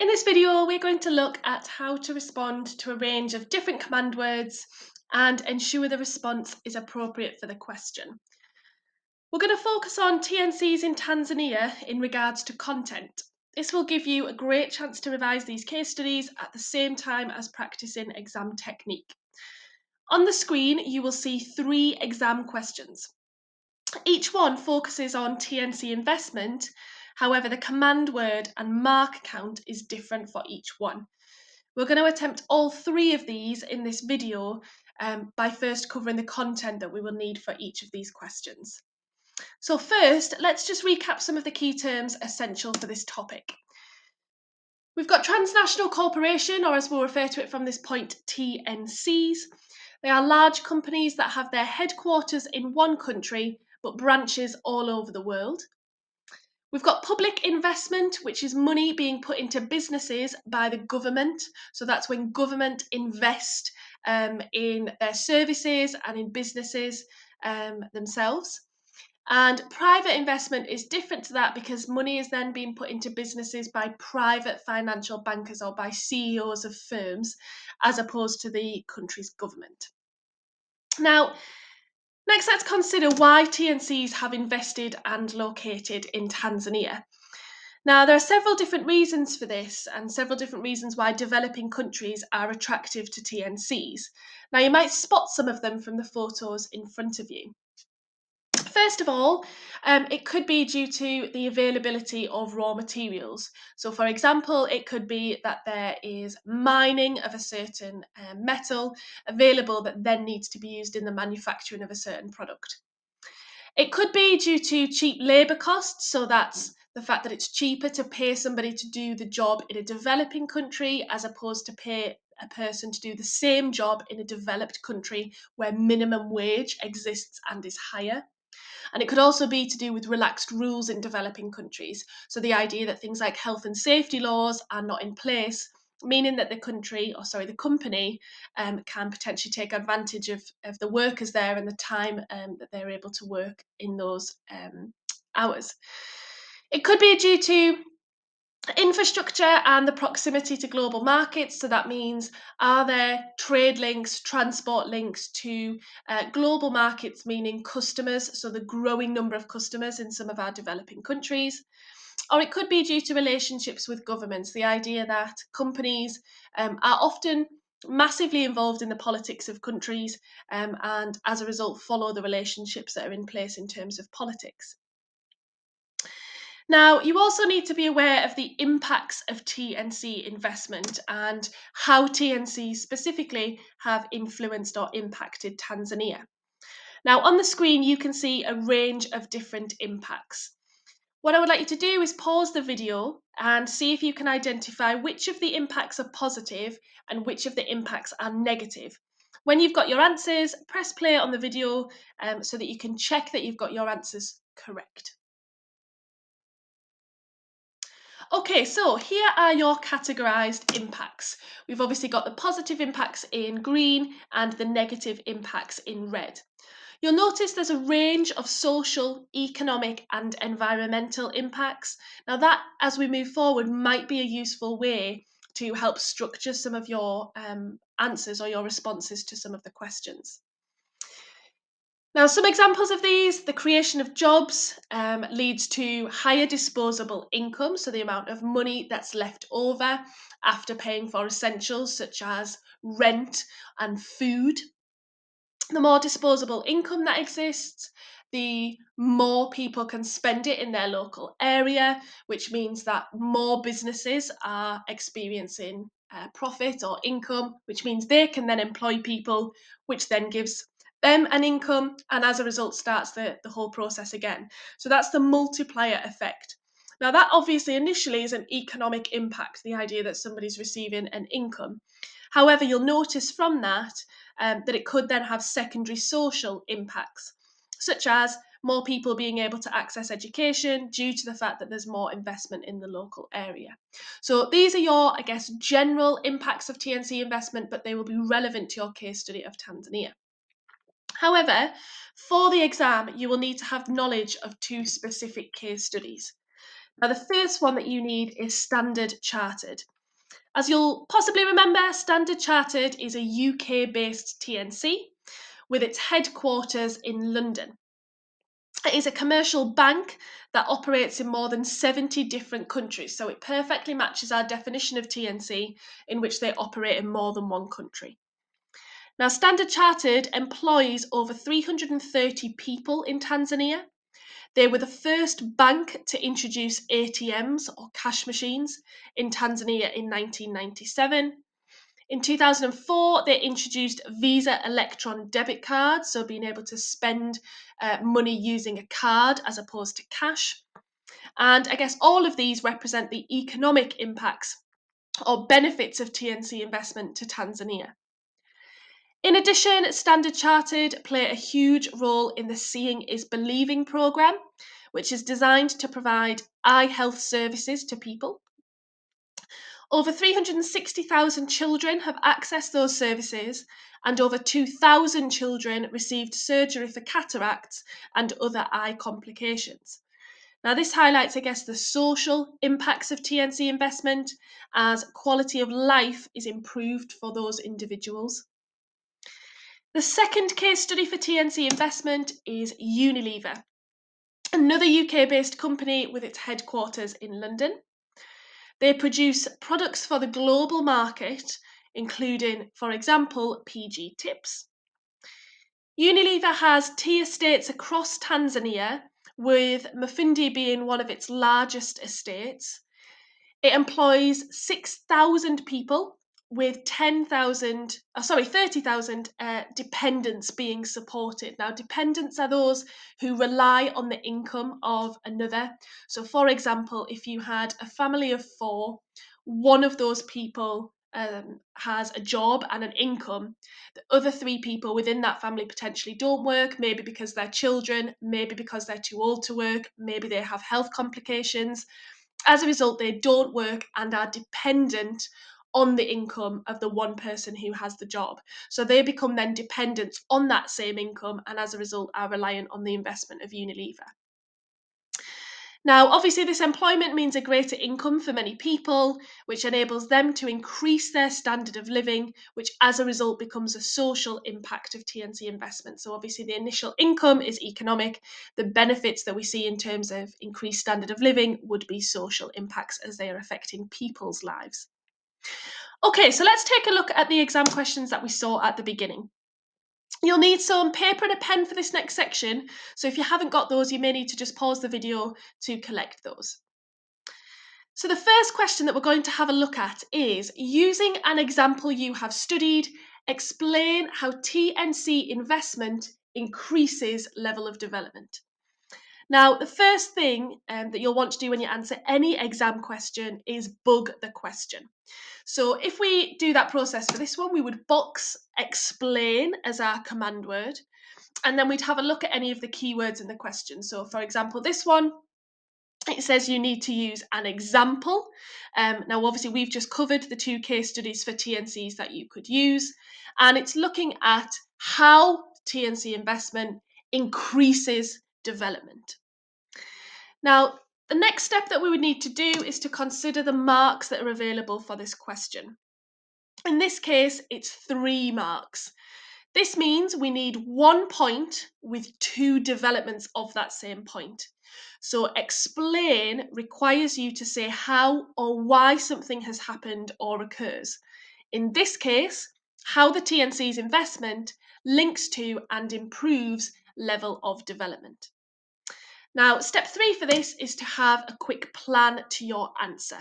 In this video, we're going to look at how to respond to a range of different command words and ensure the response is appropriate for the question. We're going to focus on TNCs in Tanzania in regards to content. This will give you a great chance to revise these case studies at the same time as practicing exam technique. On the screen, you will see 3 exam questions. Each one focuses on Tnc Investment. However, the command word and mark count is different for each one. We're going to attempt all 3 of these in this video by first covering the content that we will need for each of these questions. So first, let's just recap some of the key terms essential for this topic. We've got transnational corporation, or as we'll refer to it from this point, TNCs. They are large companies that have their headquarters in one country but branches all over the world. We've got public investment, which is money being put into businesses by the government. So that's when government invest in their services and in businesses themselves. And private investment is different to that because money is then being put into businesses by private financial bankers or by CEOs of firms, as opposed to the country's government. Now, next, let's consider why TNCs have invested and located in Tanzania. Now, there are several different reasons for this and several different reasons why developing countries are attractive to TNCs. Now, you might spot some of them from the photos in front of you. First of all, it could be due to the availability of raw materials. So, for example, it could be that there is mining of a certain metal available that then needs to be used in the manufacturing of a certain product. It could be due to cheap labour costs, so that's the fact that it's cheaper to pay somebody to do the job in a developing country as opposed to pay a person to do the same job in a developed country where minimum wage exists and is higher. And it could also be to do with relaxed rules in developing countries. So the idea that things like health and safety laws are not in place, meaning that the company can potentially take advantage of the workers there and the time that they're able to work in those hours. It could be due to infrastructure and the proximity to global markets. So that means, are there trade links, transport links to global markets, meaning customers, so the growing number of customers in some of our developing countries? Or it could be due to relationships with governments, the idea that companies are often massively involved in the politics of countries and as a result follow the relationships that are in place in terms of politics. Now, you also need to be aware of the impacts of Tnc investment and how Tnc specifically have influenced or impacted Tanzania. Now, on the screen, you can see a range of different impacts. What I would like you to do is pause the video and see if you can identify which of the impacts are positive and which of the impacts are negative. When you've got your answers, press play on the video so that you can check that you've got your answers correct. Okay, so here are your categorized impacts. We've obviously got the positive impacts in green and the negative impacts in red. You'll notice there's a range of social, economic, and environmental impacts. Now, that, as we move forward, might be a useful way to help structure some of your answers or your responses to some of the questions. Now, some examples of these: the creation of jobs leads to higher disposable income, so the amount of money that's left over after paying for essentials such as rent and food. The more disposable income that exists, the more people can spend it in their local area, which means that more businesses are experiencing profit or income, which means they can then employ people, which then gives them an income, and as a result starts the whole process again. So that's the multiplier effect. Now, that obviously initially is an economic impact, the idea that somebody's receiving an income. However, you'll notice from that it could then have secondary social impacts, such as more people being able to access education due to the fact that there's more investment in the local area. So these are your, I guess, general impacts of Tnc investment, but they will be relevant to your case study of Tanzania. However, for the exam, you will need to have knowledge of 2 specific case studies. Now, the first one that you need is Standard Chartered. As you'll possibly remember, Standard Chartered is a UK-based TNC with its headquarters in London. It is a commercial bank that operates in more than 70 different countries, so it perfectly matches our definition of TNC, in which they operate in more than one country. Now, Standard Chartered employs over 330 people in Tanzania. They were the first bank to introduce ATMs or cash machines in Tanzania in 1997. In 2004, they introduced Visa electron debit cards, so being able to spend money using a card as opposed to cash. And I guess all of these represent the economic impacts or benefits of TNC investment to Tanzania. In addition, Standard Chartered play a huge role in the Seeing is Believing programme, which is designed to provide eye health services to people. Over 360,000 children have accessed those services, and over 2,000 children received surgery for cataracts and other eye complications. Now, this highlights, I guess, the social impacts of TNC investment as quality of life is improved for those individuals. The second case study for TNC investment is Unilever, another UK-based company with its headquarters in London. They produce products for the global market, including, for example, PG tips. Unilever has tea estates across Tanzania, with Mufindi being one of its largest estates. It employs 6,000 people with 30,000 dependents being supported. Now, dependents are those who rely on the income of another. So, for example, if you had a family of 4, one of those people has a job and an income. The other 3 people within that family potentially don't work, maybe because they're children, maybe because they're too old to work, maybe they have health complications. As a result, they don't work and are dependent on the income of the one person who has the job. So they become then dependent on that same income, and as a result are reliant on the investment of Unilever. Now, obviously, this employment means a greater income for many people, which enables them to increase their standard of living, which as a result becomes a social impact of TNC investment. So, obviously, the initial income is economic. The benefits that we see in terms of increased standard of living would be social impacts as they are affecting people's lives. Okay, so let's take a look at the exam questions that we saw at the beginning. You'll need some paper and a pen for this next section, so if you haven't got those, you may need to just pause the video to collect those. So the first question that we're going to have a look at is, using an example you have studied, explain how TNC investment increases level of development. Now, the first thing that you'll want to do when you answer any exam question is bug the question. So if we do that process for this one, we would box explain as our command word, and then we'd have a look at any of the keywords in the question. So for example, this one, it says you need to use an example. Now, obviously, we've just covered the 2 case studies for TNCs that you could use, and it's looking at how TNC investment increases development. Now, the next step that we would need to do is to consider the marks that are available for this question. In this case, it's 3 marks. This means we need 1 point with 2 developments of that same point. So explain requires you to say how or why something has happened or occurs. In this case, how the TNC's investment links to and improves level of development. Now, step 3 for this is to have a quick plan to your answer.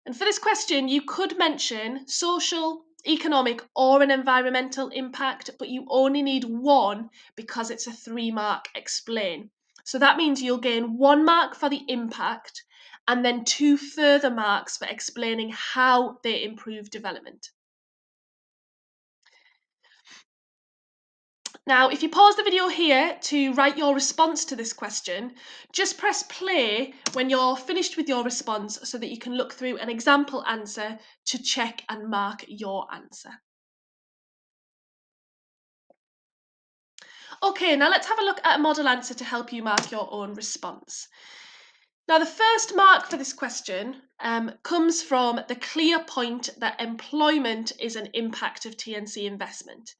And for this question, you could mention social, economic, or an environmental impact, but you only need 1 because it's a 3-mark explain. So that means you'll gain 1 mark for the impact and then 2 further marks for explaining how they improve development. Now, if you pause the video here to write your response to this question, just press play when you're finished with your response so that you can look through an example answer to check and mark your answer. Okay, now let's have a look at a model answer to help you mark your own response. Now, the first mark for this question comes from the clear point that employment is an impact of Tnc investment.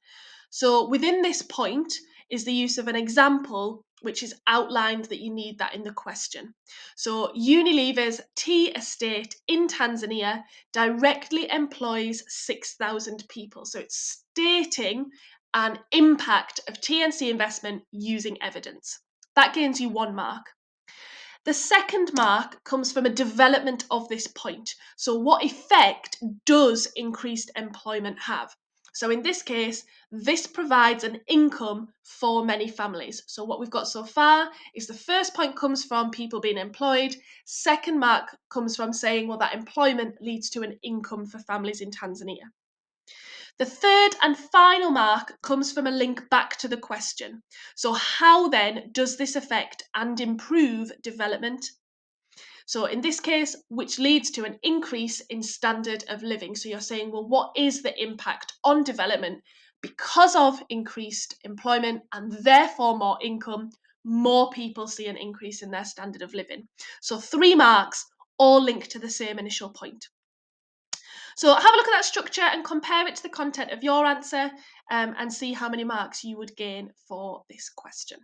So within this point is the use of an example which is outlined that you need that in the question. So Unilever's tea estate in Tanzania directly employs 6,000 people. So it's stating an impact of Tnc investment using evidence. That gains you 1 mark. The second mark comes from a development of this point. So what effect does increased employment have? So in this case, this provides an income for many families. So what we've got so far is the first point comes from people being employed. Second mark comes from saying, well, that employment leads to an income for families in Tanzania. The third and final mark comes from a link back to the question. So how then does this affect and improve development? So in this case, which leads to an increase in standard of living. So you're saying, well, what is the impact on development because of increased employment and therefore more income? More people see an increase in their standard of living. So 3 marks, all linked to the same initial point. So have a look at that structure and compare it to the content of your answer and see how many marks you would gain for this question.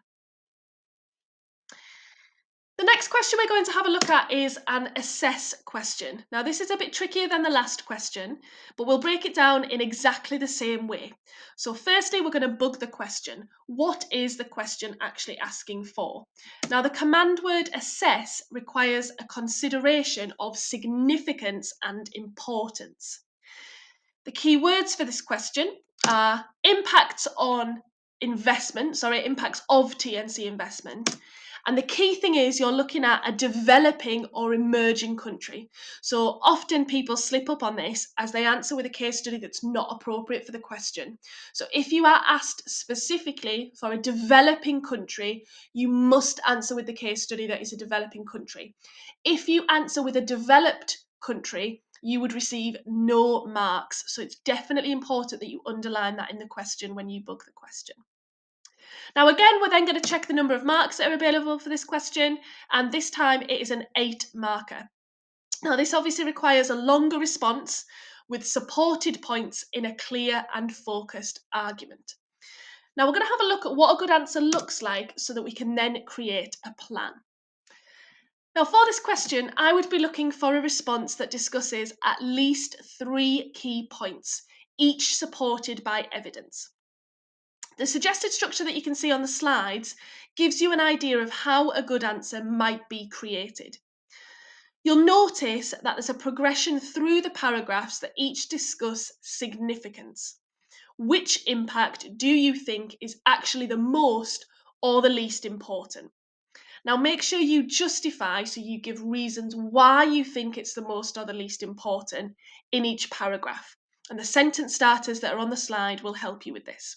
The next question we're going to have a look at is an assess question. Now, this is a bit trickier than the last question, but we'll break it down in exactly the same way. So firstly, we're going to bug the question. What is the question actually asking for? Now, the command word assess requires a consideration of significance and importance. The key words for this question are impacts of Tnc investment. And the key thing is you're looking at a developing or emerging country. So often people slip up on this as they answer with a case study that's not appropriate for the question. So if you are asked specifically for a developing country, you must answer with the case study that is a developing country. If you answer with a developed country, you would receive no marks. So it's definitely important that you underline that in the question when you bug the question. Now again, we're then going to check the number of marks that are available for this question, and this time it is an 8 marker. Now this obviously requires a longer response with supported points in a clear and focused argument. Now we're going to have a look at what a good answer looks like so that we can then create a plan. Now for this question, I would be looking for a response that discusses at least 3 key points, each supported by evidence. The suggested structure that you can see on the slides gives you an idea of how a good answer might be created. You'll notice that there's a progression through the paragraphs that each discuss significance. Which impact do you think is actually the most or the least important? Now make sure you justify, so you give reasons why you think it's the most or the least important in each paragraph. And the sentence starters that are on the slide will help you with this.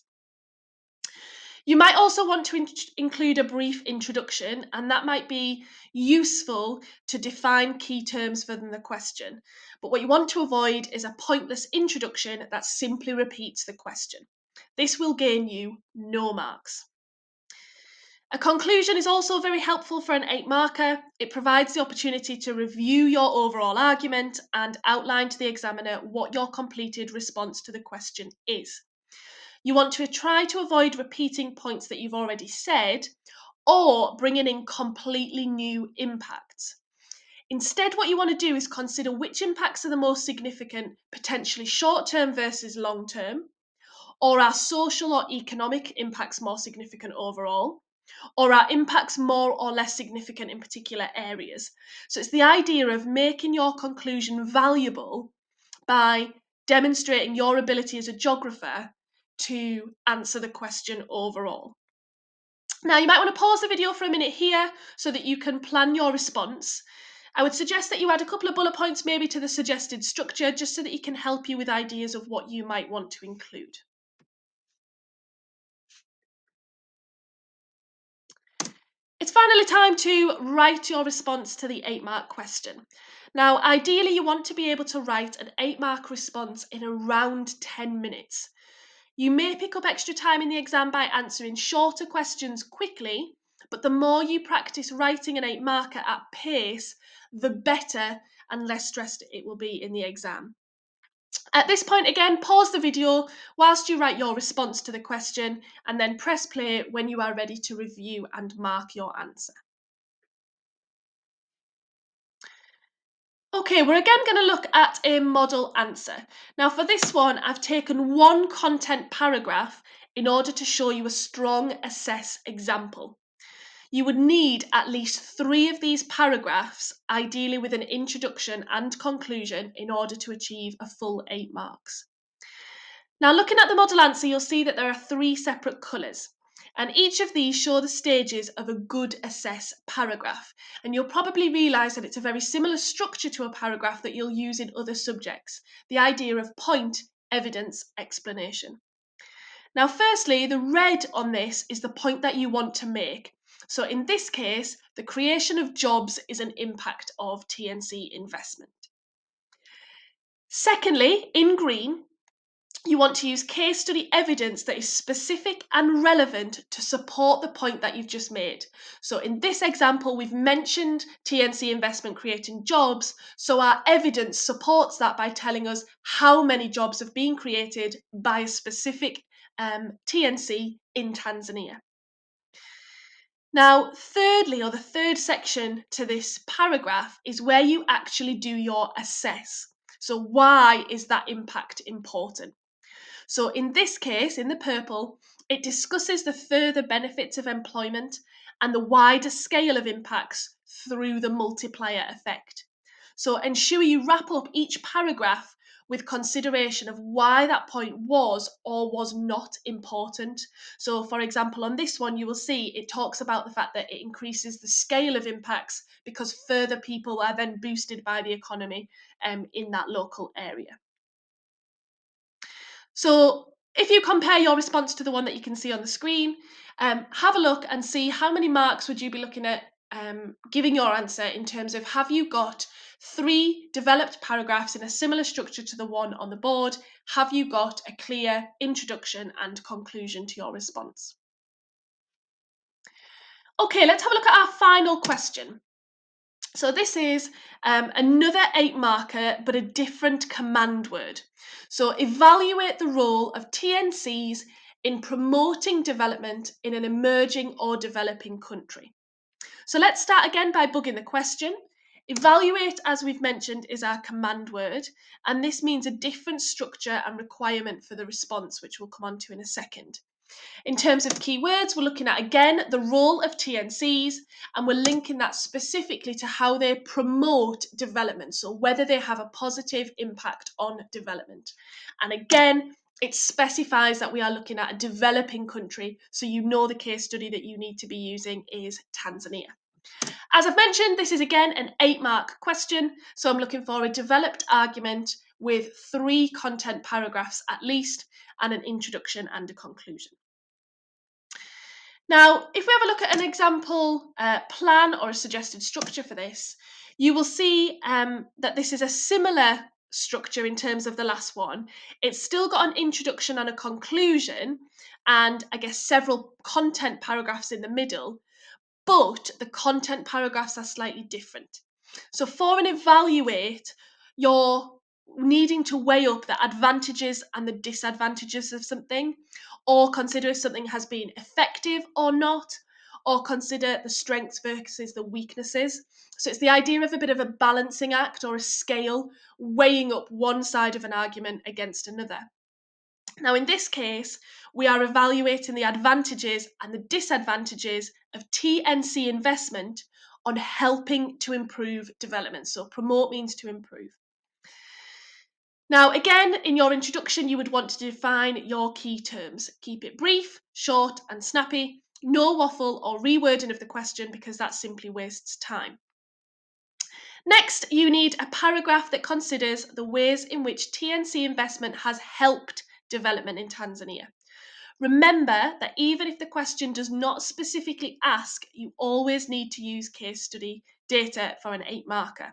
You might also want to include a brief introduction, and that might be useful to define key terms within the question. But what you want to avoid is a pointless introduction that simply repeats the question. This will gain you no marks. A conclusion is also very helpful for an 8 marker. It provides the opportunity to review your overall argument and outline to the examiner what your completed response to the question is. You want to try to avoid repeating points that you've already said or bringing in completely new impacts. Instead, what you want to do is consider which impacts are the most significant, potentially short-term versus long-term, or are social or economic impacts more significant overall, or are impacts more or less significant in particular areas. So it's the idea of making your conclusion valuable by demonstrating your ability as a geographer to answer the question overall. Now you might want to pause the video for a minute here so that you can plan your response. I would suggest that you add a couple of bullet points maybe to the suggested structure just so that it can help you with ideas of what you might want to include. It's finally time to write your response to the 8-mark question. Now, ideally, you want to be able to write an 8-mark response in around 10 minutes. You may pick up extra time in the exam by answering shorter questions quickly, but the more you practice writing an 8 marker at pace, the better and less stressed it will be in the exam. At this point, again, pause the video whilst you write your response to the question and then press play when you are ready to review and mark your answer. Okay, we're again going to look at a model answer. Now for this one, I've taken one content paragraph in order to show you a strong assess example. You would need at least 3 of these paragraphs, ideally with an introduction and conclusion, in order to achieve a full 8 marks. Now looking at the model answer, you'll see that there are 3 separate colours. And each of these show the stages of a good assess paragraph. And you'll probably realise that it's a very similar structure to a paragraph that you'll use in other subjects. The idea of point, evidence, explanation. Now, firstly, the red on this is the point that you want to make. So in this case, the creation of jobs is an impact of Tnc investment. Secondly, in green, you want to use case study evidence that is specific and relevant to support the point that you've just made. So in this example, we've mentioned Tnc investment creating jobs, so our evidence supports that by telling us how many jobs have been created by a specific Tnc in Tanzania. Now, thirdly, or the third section to this paragraph, is where you actually do your assess. So why is that impact important? So in this case, in the purple, it discusses the further benefits of employment and the wider scale of impacts through the multiplier effect. So ensure you wrap up each paragraph with consideration of why that point was or was not important. So for example, on this one, you will see it talks about the fact that it increases the scale of impacts because further people are then boosted by the economy in that local area. So if you compare your response to the one that you can see on the screen, have a look and see how many marks would you be looking at giving your answer in terms of, have you got 3 developed paragraphs in a similar structure to the one on the board? Have you got a clear introduction and conclusion to your response? Okay, let's have a look at our final question. So this is another 8 marker, but a different command word. So evaluate the role of TNCs in promoting development in an emerging or developing country. So let's start again by bugging the question. Evaluate, as we've mentioned, is our command word, and this means a different structure and requirement for the response, which we'll come on to in a second. In terms of keywords, we're looking at, again, the role of TNCs, and we're linking that specifically to how they promote development, so whether they have a positive impact on development. And again, it specifies that we are looking at a developing country, so you know the case study that you need to be using is Tanzania. As I've mentioned, this is again an 8-mark question, so I'm looking for a developed argument with 3 content paragraphs at least, and an introduction and a conclusion. Now, if we have a look at an example plan or a suggested structure for this, you will see that this is a similar structure in terms of the last one. It's still got an introduction and a conclusion, and I guess several content paragraphs in the middle, but the content paragraphs are slightly different. So for an evaluate, you're needing to weigh up the advantages and the disadvantages of something, or consider if something has been effective or not, or consider the strengths versus the weaknesses. So it's the idea of a bit of a balancing act or a scale, weighing up one side of an argument against another. Now, in this case, we are evaluating the advantages and the disadvantages of Tnc investment on helping to improve development. So promote means to improve. Now, again, in your introduction, you would want to define your key terms. Keep it brief, short, and snappy. No waffle or rewording of the question, because that simply wastes time. Next, you need a paragraph that considers the ways in which Tnc investment has helped development in Tanzania. Remember that even if the question does not specifically ask, you always need to use case study data for an 8 marker.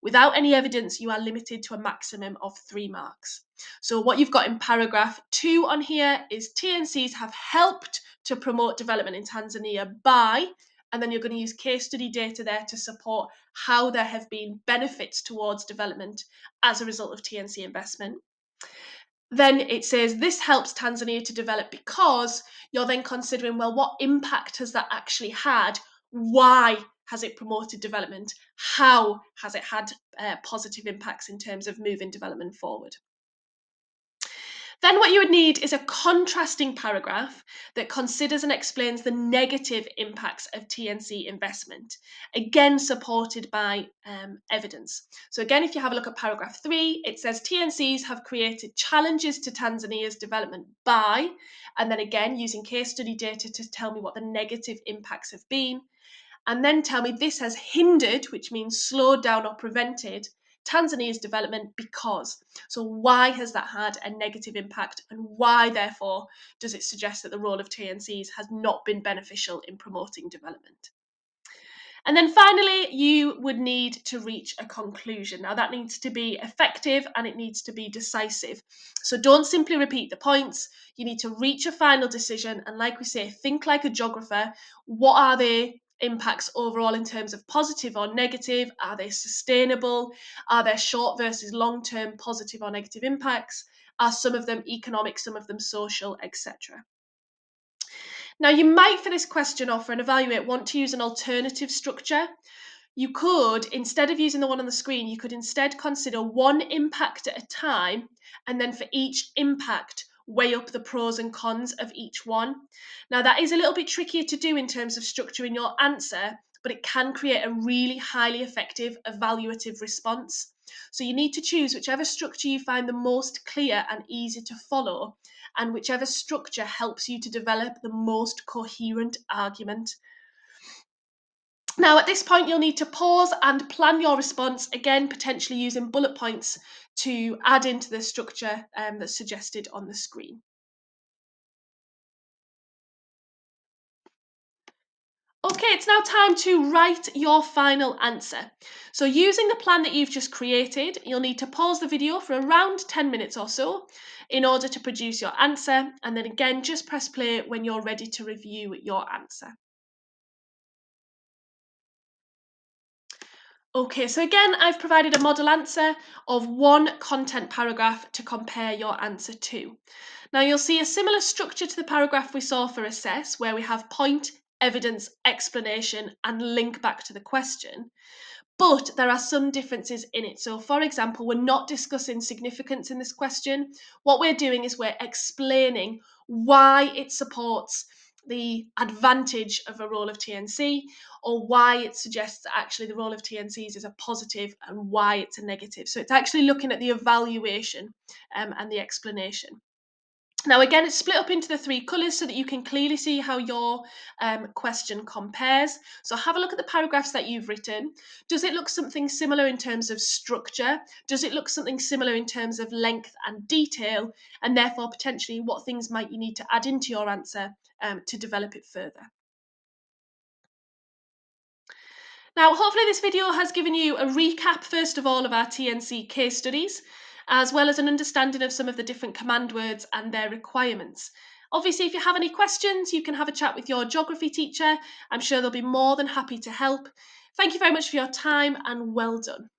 Without any evidence, you are limited to a maximum of 3 marks. So what you've got in paragraph 2 on here is TNCs have helped to promote development in Tanzania by, and then you're going to use case study data there to support how there have been benefits towards development as a result of TNC investment. Then it says this helps Tanzania to develop because you're then considering, well, what impact has that actually had? Why has it promoted development? How has it had positive impacts in terms of moving development forward? Then what you would need is a contrasting paragraph that considers and explains the negative impacts of TNC investment, again supported by evidence. So again, if you have a look at paragraph 3, it says TNCs have created challenges to Tanzania's development by, and then again using case study data to tell me what the negative impacts have been, and then tell me this has hindered, which means slowed down or prevented, Tanzania's development because. So, why has that had a negative impact, and why, therefore, does it suggest that the role of TNCs has not been beneficial in promoting development? And then finally, you would need to reach a conclusion. Now, that needs to be effective and it needs to be decisive. So don't simply repeat the points. You need to reach a final decision. And like we say, think like a geographer. What are the impacts overall in terms of positive or negative? Are they sustainable? Are there short versus long term positive or negative impacts? Are some of them economic, some of them social, etc.? Now, you might, for this question or for an evaluate, want to use an alternative structure. You could, instead of using the one on the screen, you could instead consider one impact at a time, and then for each impact, weigh up the pros and cons of each one. Now, that is a little bit trickier to do in terms of structuring your answer, but it can create a really highly effective evaluative response. So you need to choose whichever structure you find the most clear and easy to follow, and whichever structure helps you to develop the most coherent argument. Now, at this point, you'll need to pause and plan your response, again, potentially using bullet points to add into the structure that's suggested on the screen. Okay, it's now time to write your final answer. So using the plan that you've just created, you'll need to pause the video for around 10 minutes or so in order to produce your answer, and then again, just press play when you're ready to review your answer. Okay, so again, I've provided a model answer of one content paragraph to compare your answer to. Now, you'll see a similar structure to the paragraph we saw for assess, where we have point, evidence, explanation, and link back to the question. But there are some differences in it. So, for example, we're not discussing significance in this question. What we're doing is we're explaining why it supports the advantage of a role of TNC, or why it suggests that actually the role of TNCs is a positive and why it's a negative. So it's actually looking at the evaluation and the explanation. Now, again, it's split up into the 3 colours so that you can clearly see how your question compares. So have a look at the paragraphs that you've written. Does it look something similar in terms of structure? Does it look something similar in terms of length and detail? And therefore, potentially, what things might you need to add into your answer to develop it further? Now, hopefully this video has given you a recap, first of all, of our TNC case studies, as well as an understanding of some of the different command words and their requirements. Obviously, if you have any questions, you can have a chat with your geography teacher. I'm sure they'll be more than happy to help. Thank you very much for your time, and well done.